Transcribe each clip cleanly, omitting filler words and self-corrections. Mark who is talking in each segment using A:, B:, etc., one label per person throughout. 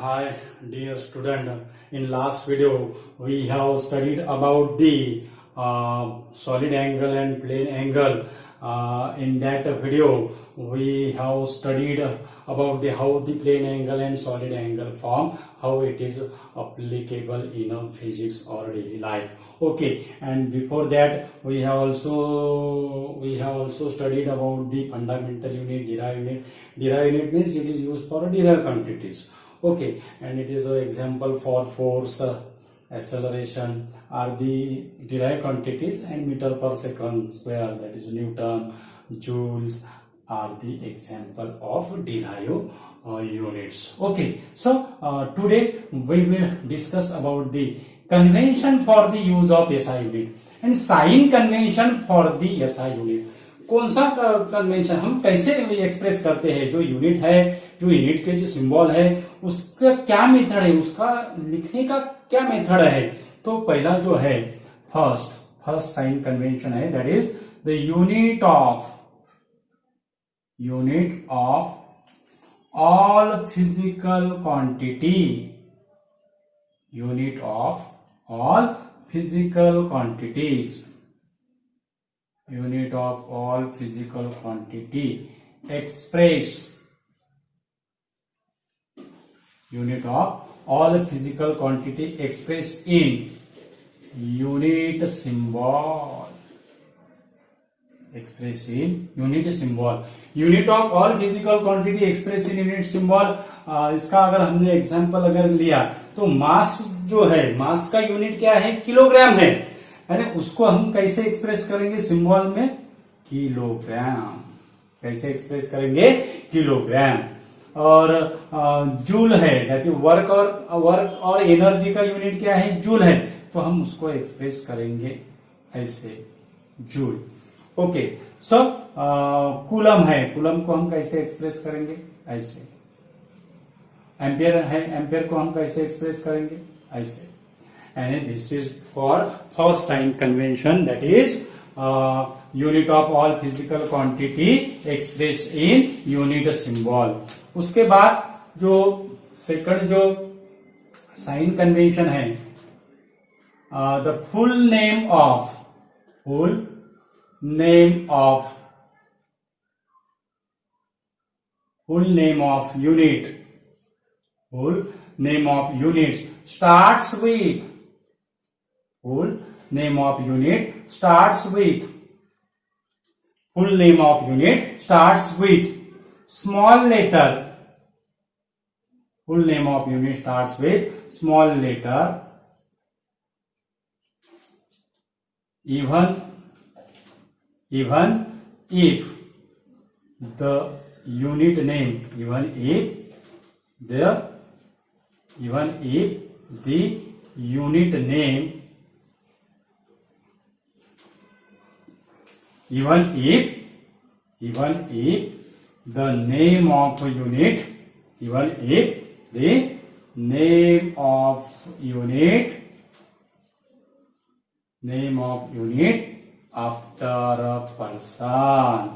A: Hi, dear student. In last video, we have studied about the solid angle and plane angle. In that video, we have studied about how the plane angle and solid angle form, how it is applicable in physics or daily life. Okay, and before that, we have also studied about the fundamental unit, derived unit. Derived unit means it is used for derived quantities. Okay, and it is an example for force, acceleration are the derived quantities, and meter per second square, that is Newton, joules are the example of derived units. Okay, so today we will discuss about the convention for the use of SI unit and sign convention for the SI unit. कौन सा convention, हम कैसे express करते हैं जो unit है, जो unit के जो सिंबल है उसका क्या मेथड है, उसका लिखने का क्या मेथड है. तो पहला जो है फर्स्ट साइन कन्वेंशन है, that is the unit of all physical quantity. Unit of all physical quantities. Unit of all physical quantity expressed. Unit of all physical quantity expressed in unit symbol. Expressed in unit symbol. Unit of all physical quantity expressed in unit symbol. इसका अगर हमने example अगर लिया तो मास जो है, मास का unit क्या है, किलोग्राम है. अरे उसको हम कैसे एक्सप्रेस करेंगे सिंबल में, किलोग्राम. कैसे एक्सप्रेस करेंगे, किलोग्राम. और जूल है, दैट इज वर्क और एनर्जी का यूनिट क्या है, जूल है, तो हम उसको एक्सप्रेस करेंगे ऐसे, जूल. ओके, सो कूलम है, कूलम को हम कैसे एक्सप्रेस करेंगे, ऐसे. एम्पियर है, एम्पियर को हम कैसे एक्सप्रेस करेंगे, ऐसे. And this is for first sign convention, that is unit of all physical quantity expressed in unit symbol. उसके बाद जो सेकंड जो साइन कन्वेंशन है, the full name of units starts with full name of unit starts with small letter. Full name of unit starts with small letter. Even if the unit name, even if the unit name, even if the name of unit, even if the name of unit after a person,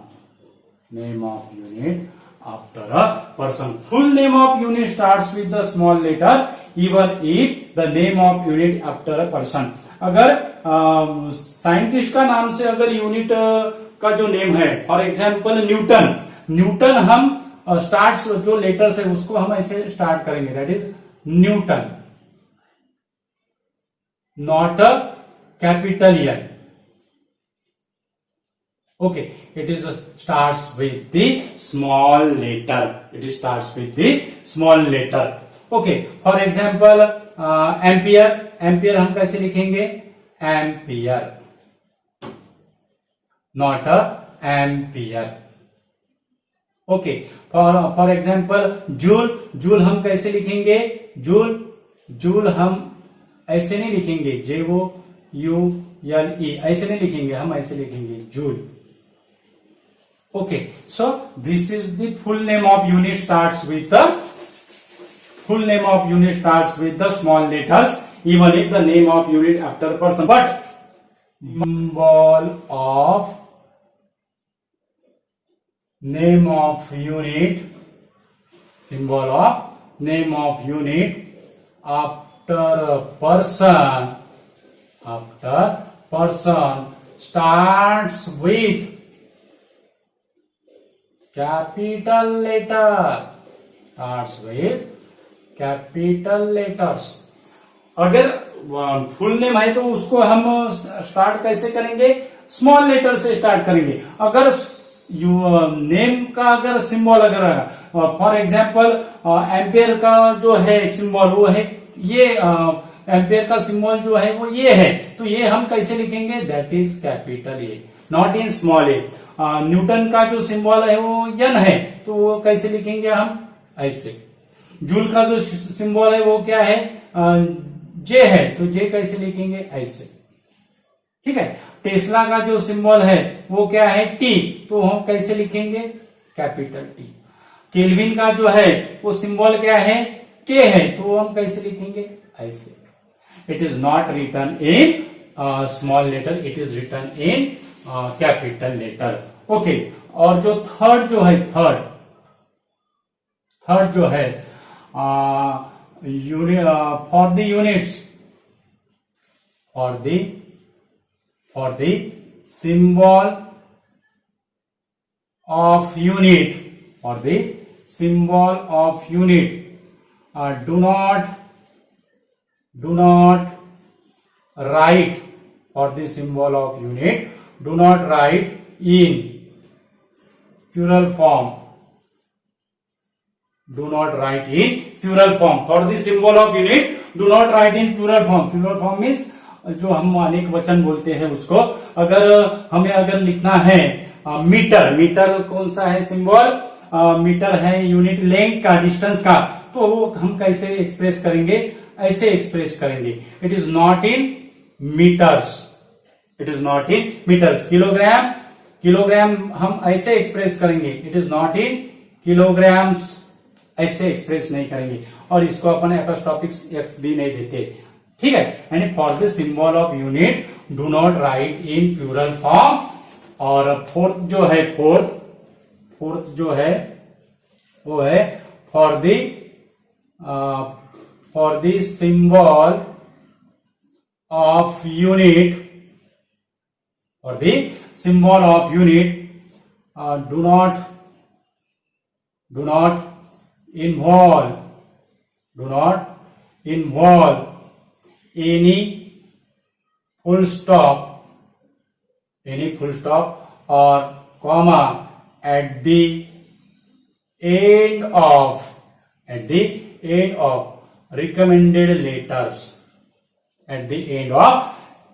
A: name of unit after a person. Full name of unit starts with the small letter, even if the name of unit after a person. अगर scientist का नाम से अगर unit का जो name है, for example newton हम start जो लेटर्स है उसको हम ऐसे स्टार्ट करेंगे, that is newton, not a capital N. Okay, it is starts with the small letter. Okay, for example ampere हम कैसे लिखेंगे, ampere, not a ampere. Okay, for example joule हम कैसे लिखेंगे, जूल हम ऐसे नहीं लिखेंगे, JOULE ऐसे नहीं लिखेंगे, हम ऐसे लिखेंगे joule. Okay, so this is the full name of unit starts with the small letters, even if the name of unit after a person. But symbol of name of unit name of unit after person starts with capital letters. अगर full name है तो उसको हम start कैसे करेंगे? Small letter से start करेंगे. अगर नेम का अगर सिंबल अगर फॉर एग्जाम्पल एम्पेयर का जो है सिंबल वो है ये, एम्पेयर का सिंबल जो है वो ये है, तो ये हम कैसे लिखेंगे? That is capital A, not in small A. Newton का जो सिंबल है वो एन है, तो वो कैसे लिखेंगे हम? ऐसे. जूल का जो सिंबल है वो क्या है? जे है, तो जे कैसे लिखेंगे? ऐसे. ठीक है. टेस्ला का जो सिंबल है वो क्या है? टी, तो हम कैसे लिखेंगे? Capital T. केल्विन का जो है वो सिंबल क्या है? के है, तो हम कैसे लिखेंगे? ऐसे. It is not written in small letter, it is written in capital letter. Okay. और जो थर्ड जो है, थर्ड जो है for the units, for the symbol of unit, for the symbol of unit, do not write, for the symbol of unit do not write in plural form, do not write in plural form. For the symbol of unit do not write in plural form. Plural form means जो हम अनेक वचन बोलते हैं उसको. अगर हमें अगर लिखना है मीटर कौन सा है सिंबल? मीटर है यूनिट लेंथ का, डिस्टेंस का, तो वो हम कैसे एक्सप्रेस करेंगे? ऐसे एक्सप्रेस करेंगे. It is not in meters, it is not in meters. Kilogram हम ऐसे एक्सप्रेस करेंगे. It is not in kilograms, ऐसे एक्सप्रेस नहीं करेंगे. और इसको अपन एपोस्ट्रोफिक्स एक्स भी नहीं देते. ठीक है. And for the symbol of unit do not write in plural form. और फोर्थ जो है, फोर्थ जो है वो है for the symbol of unit, for the symbol of unit do not involve any full stop or comma at the end of recommended letters, at the end of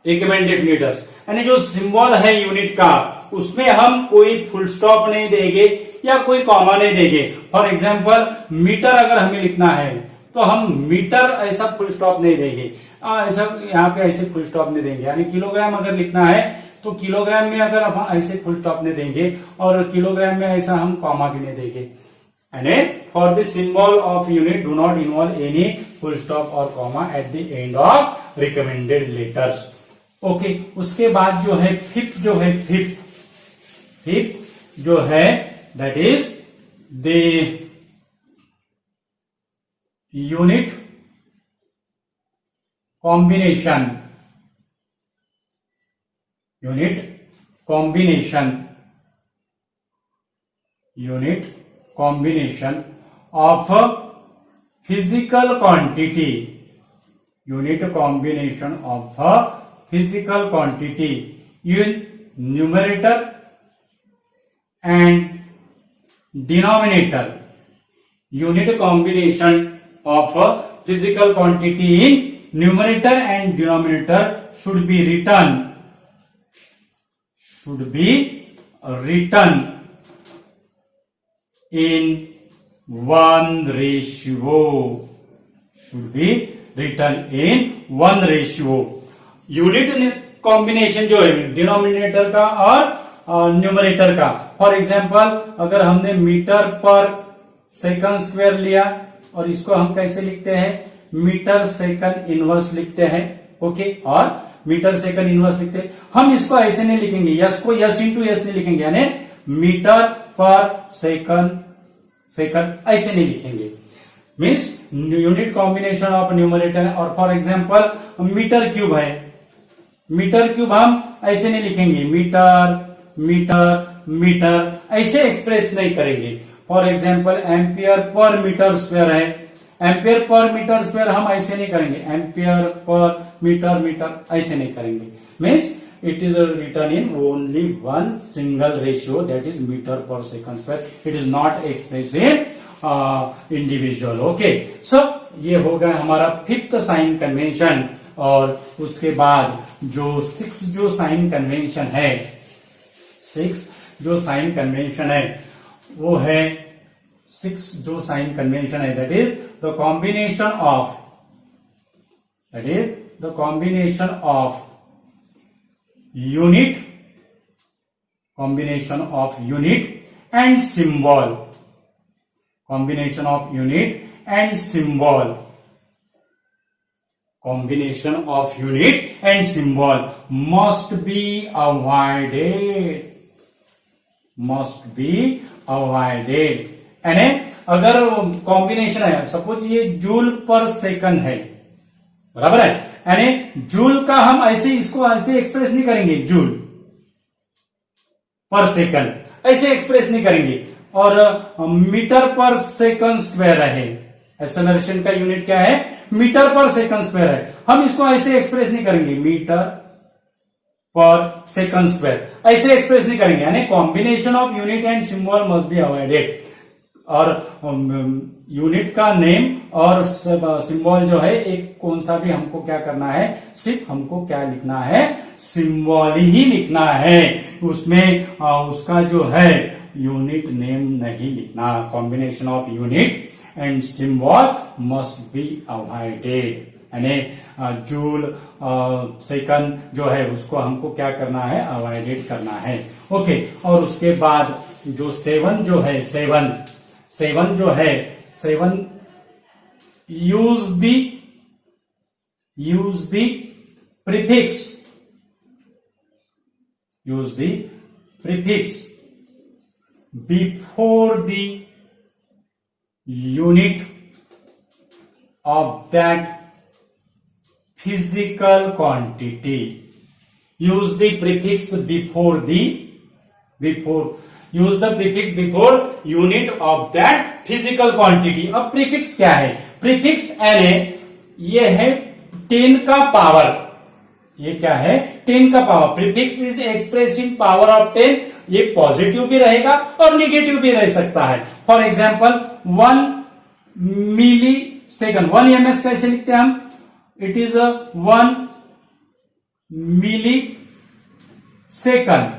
A: recommended letters. यानी जो symbol है unit का उसमें हम कोई full stop नहीं देंगे या कोई कॉमा नहीं देंगे. फॉर एग्जाम्पल मीटर अगर हमें लिखना है तो हम मीटर ऐसा फुल स्टॉप नहीं देंगे, ऐसा यहाँ पे ऐसे फुल स्टॉप नहीं देंगे. यानी किलोग्राम अगर लिखना है तो किलोग्राम में अगर हम ऐसे फुल स्टॉप नहीं देंगे और किलोग्राम में ऐसा हम कॉमा भी नहीं देंगे. यानी for the symbol of unit do not involve any full stop और comma at the end of recommended letters. Okay. उसके बाद जो है फिफ्थ जो है that is the unit combination of physical quantity, in numerator and denominator. Unit combination of physical quantity in numerator and denominator should be written in 1:1. Unit combination जो है denominator का और न्यूमरेटर का. फॉर एग्जाम्पल अगर हमने metre per second square लिया और इसको हम कैसे लिखते हैं? मीटर सेकंड इनवर्स लिखते हैं. ओके. और मीटर सेकंड इनवर्स लिखते हैं. हम इसको ऐसे नहीं लिखेंगे, यस को यस इंटू यस नहीं लिखेंगे, यानी मीटर पर सेकंड ऐसे नहीं लिखेंगे. Means unit combination of numerator. और फॉर एग्जांपल मीटर क्यूब है, मीटर क्यूब हम ऐसे नहीं लिखेंगे, मीटर मीटर मीटर ऐसे एक्सप्रेस नहीं करेंगे। For example ampere per metre square है, एम्पियर पर मीटर स्क्वायर हम ऐसे नहीं करेंगे, एम्पियर पर मीटर मीटर ऐसे नहीं करेंगे। Means it is written in only one single ratio, that is meter per second square. It is not expressed in individual. Okay, so ये हो गया हमारा फिफ्थ साइन कन्वेंशन। और उसके बाद जो सिक्स जो साइन कन्वेंशन है, सिक्स जो साइन कन्वेंशन है वो है, सिक्स जो साइन कन्वेंशन है that is the combination of, that is the combination of unit, combination of unit and symbol, combination of unit and symbol, combination of unit and symbol must be avoided, must be avoided। यानी अगर combination है, suppose ये joule पर second है, बराबर है, यानी joule का हम ऐसे इसको ऐसे एक्सप्रेस नहीं करेंगे, जूल पर सेकंड ऐसे एक्सप्रेस नहीं करेंगे। और मीटर पर सेकंड स्क्वायर है, एक्सेलरेशन का यूनिट क्या है, मीटर पर सेकंड स्क्वायर है, हम इसको ऐसे एक्सप्रेस नहीं करेंगे, मीटर पर सेकंड स्क्वायर ऐसे एक्सप्रेस नहीं करेंगे। यानी combination of unit and symbol must be avoided. और यूनिट का नेम और सिंबल जो है एक कौन सा भी हमको क्या करना है, सिर्फ हमको क्या लिखना है, सिंबल ही लिखना है, उसमें उसका जो है यूनिट नेम नहीं लिखना। Combination of unit and symbol must be avoided. यानी जूल सेकंड जो है उसको हमको क्या करना है, अवॉइडेड करना है। ओके, और उसके बाद जो सेवन जो है, सेवन जो है, seven use the prefix, use the prefix before the unit of that physical quantity. Use the prefix use the prefix before unit of that physical quantity. अब प्रीफिक्स क्या है, प्रीफिक्स यानी ये है 10 का पावर, ये क्या है, 10 का power. Prefix is expressing power of 10, ये पॉजिटिव भी रहेगा और निगेटिव भी रह सकता है। For example 1 millisecond, 1 ms कैसे लिखते हैं हम, इट इज 1 मिली सेकंड,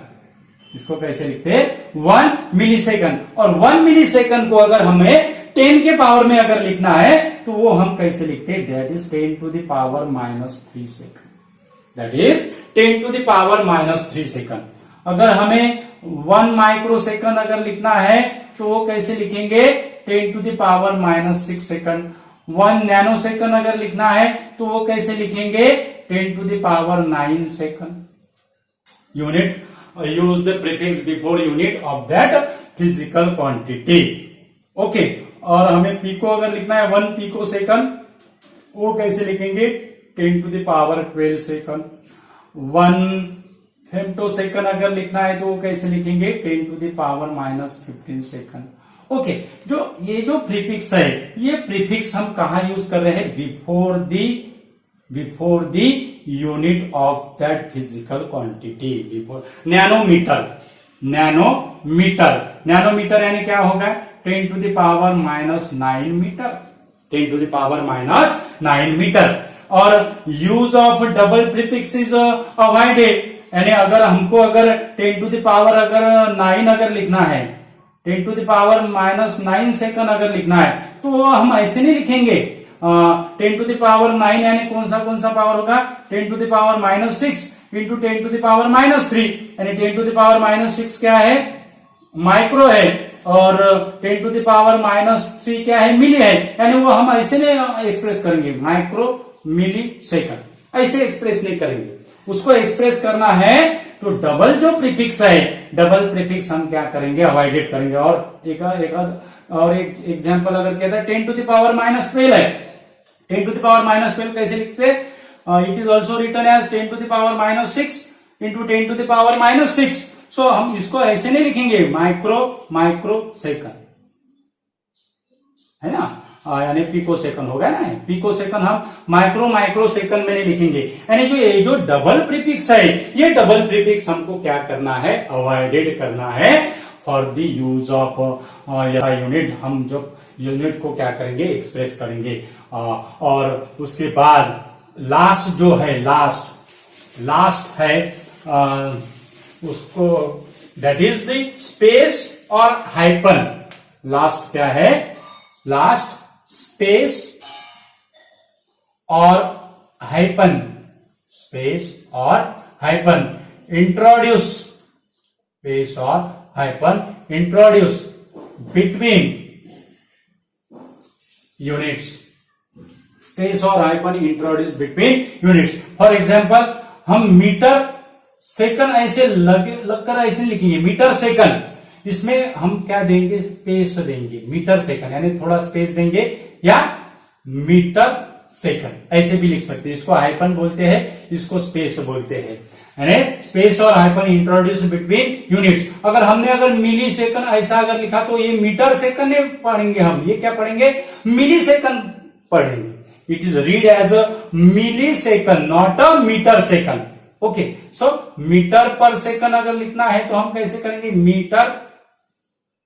A: इसको कैसे लिखते हैं, 1 मिली सेकंड। और 1 मिली सेकंड को अगर हमें 10 के पावर में अगर लिखना है तो वो हम कैसे लिखते हैं, that is 10 to the power -3 second, that is 10 to the power -3 second. अगर हमें 1 माइक्रो सेकंड अगर लिखना है तो वो कैसे लिखेंगे, 10 to the power -6 second. 1 nano second अगर लिखना है तो वो कैसे लिखेंगे, 10 to the power 9 second. Unit, use the prefix before unit of that physical quantity। Okay, और हमें पिको अगर लिखना है 1 पिको सेकंड, वो कैसे लिखेंगे, 10 to the power 12 second. 1 femto second अगर लिखना है तो वो कैसे लिखेंगे, 10 to the power -15 second. Okay, जो ये जो प्रीफिक्स है, ये प्रीफिक्स हम कहा यूज कर रहे हैं, before the unit of that physical quantity, before. Nanometre यानी क्या होगा, 10 to the power -9 metre, 10 to the power -9 metre. और use of double prefix is avoided, यानी अगर हमको अगर 10 to the power अगर 9 अगर लिखना है, 10 to the power -9 सेकंड अगर लिखना है तो हम ऐसे नहीं लिखेंगे। 10 to the power 9 यानी कौन सा पावर होगा, 10 to the power -6 into 10 to the power -3, यानी 10 to the power -6 क्या है, माइक्रो है, और 10 to the power -3 क्या है, मिली है। यानी वो हम ऐसे नहीं एक्सप्रेस करेंगे, माइक्रो मिली सेकंड ऐसे एक्सप्रेस नहीं करेंगे। उसको एक्सप्रेस करना है तो डबल जो प्रीफिक्स है, डबल प्रीफिक्स हम क्या करेंगे, अवॉइडेड करेंगे। और एक और एक एग्जाम्पल अगर कहता है 10 to the power -12 है, 10 to the power -12 कैसे लिखते हैं? It is also return as 10 to the power -6 into 10 to the power -6. So हम इसको ऐसे नहीं लिखेंगे माइक्रो सेकंड, है ना, यानी पिको सेकंड होगा ना, पिको सेकंड हम माइक्रो सेकंड में नहीं लिखेंगे. यानी जो ये जो डबल प्रीफिक्स है, ये डबल प्रीफिक्स हमको क्या करना है? अवॉइडेड करना है for the use of unit. हम जब यूनिट को क्या करेंगे? एक्सप्रेस करेंगे. और उसके बाद लास्ट जो है, लास्ट है उसको दैट इज द स्पेस और हाइपन. लास्ट क्या है? लास्ट स्पेस और हाइपन, स्पेस और हाइपन. इंट्रोड्यूस, स्पेस और hyphen introduce between units. Space और hyphen introduce between units. For example हम मीटर सेकंड ऐसे लगकर ऐसे लिखेंगे, मीटर सेकंड. इसमें हम क्या देंगे? स्पेस देंगे, मीटर सेकंड, यानी थोड़ा स्पेस देंगे, या मीटर सेकंड ऐसे भी लिख सकते हैं. इसको हाइपन बोलते हैं, इसको स्पेस बोलते हैं. यानी स्पेस और हाइपन इंट्रोड्यूस बिटवीन यूनिट्स. अगर मिली सेकंड ऐसा अगर लिखा तो ये मीटर सेकंड नहीं पढ़ेंगे हम, ये क्या पढ़ेंगे? मिली सेकंड पढ़ेंगे. It is read as a millisecond, not a metre second. Okay, so metre per second अगर लिखना है तो हम कैसे करेंगे? Metre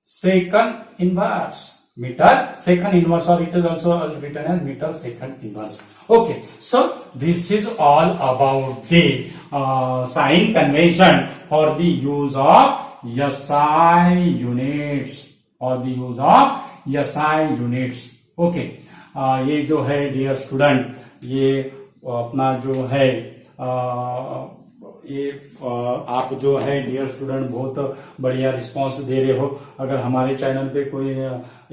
A: second inverse, metre second inverse, और it is also written as metre second inverse. Okay, so this is all about the sign convention for the use of SI units, और the use of SI units. Okay, ये जो है dear student, ये अपना जो है ये आप जो है डियर स्टूडेंट बहुत बढ़िया रिस्पांस दे रहे हो. अगर हमारे चैनल पे कोई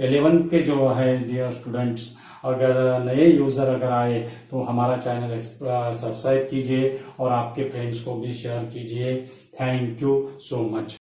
A: 11 के जो है डियर स्टूडेंट्स अगर नए यूजर अगर आए तो हमारा चैनल सब्सक्राइब कीजिए और आपके फ्रेंड्स को भी शेयर कीजिए. Thank you so much.